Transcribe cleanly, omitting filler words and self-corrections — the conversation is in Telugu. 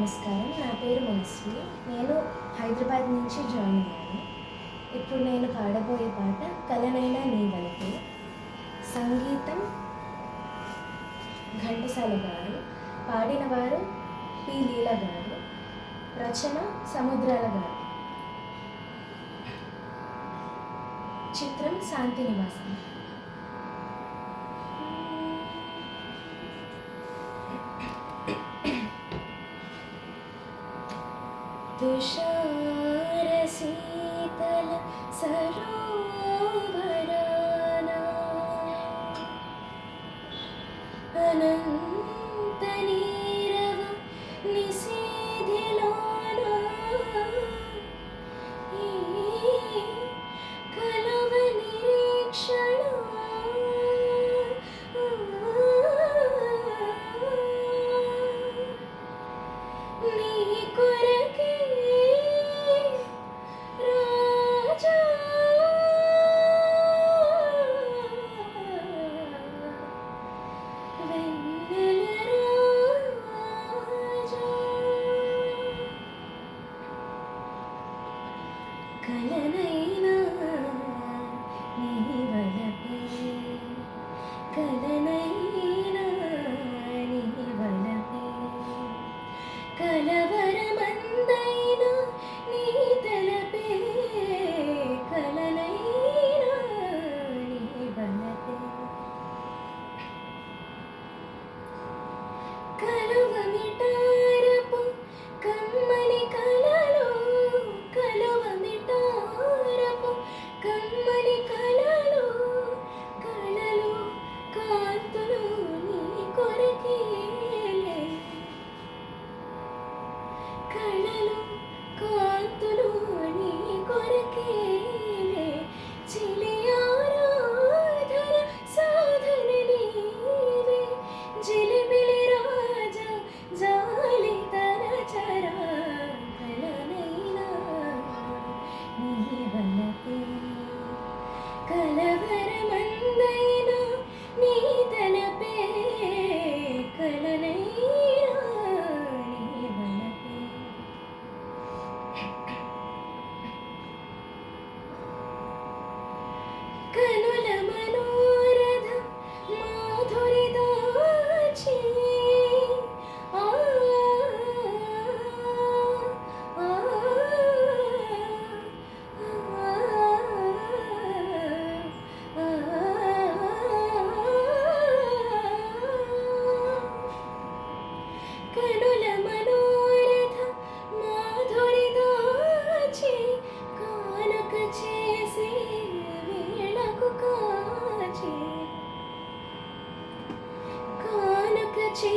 నమస్కారం. నా పేరు మనస్వి. నేను హైదరాబాద్ నుంచి జాయిన్ అయ్యాను. ఇప్పుడు నేను పాడబోయే పాట కలనైనా నీ వలపే. సంగీతం ఘంటసాల గారు, పాడినవారు పి లీల గారు, రచన సముద్రాల గారు. చిత్రం శాంతి నివాసం. तुषार शीतल सरोवराना अनंत नीरव निशीधिलोना ई कलव निरीक्षण नी कोरके కలనైనా నీ వలపే, కలనైనా నీ వలపే, కలవరమందైనా నీ తలపే, కలనైనా నీ వలపే. కలువమిటారపు కమ్మని కలలు, కలువమిటారపు కమ్మని కలలు, కళలు కాంతులు నీ కొరకేలే, కళలు కాంతులు నీ కొరకేలే. చిలియారాధన సాధన నీవే, జిలిబిలి రాజా జాలి తరచరా, కలనైనా నీ వలపే, కలవరమందైనా నీ తలపే, కలనైనా నీ వలపే. కనుల మనోరథ మాధురి దాచి ఆ ఆ కనుల మనోరథ మాధురి దాచి కానుక చేసి వేళకు కాచి, కానుక చే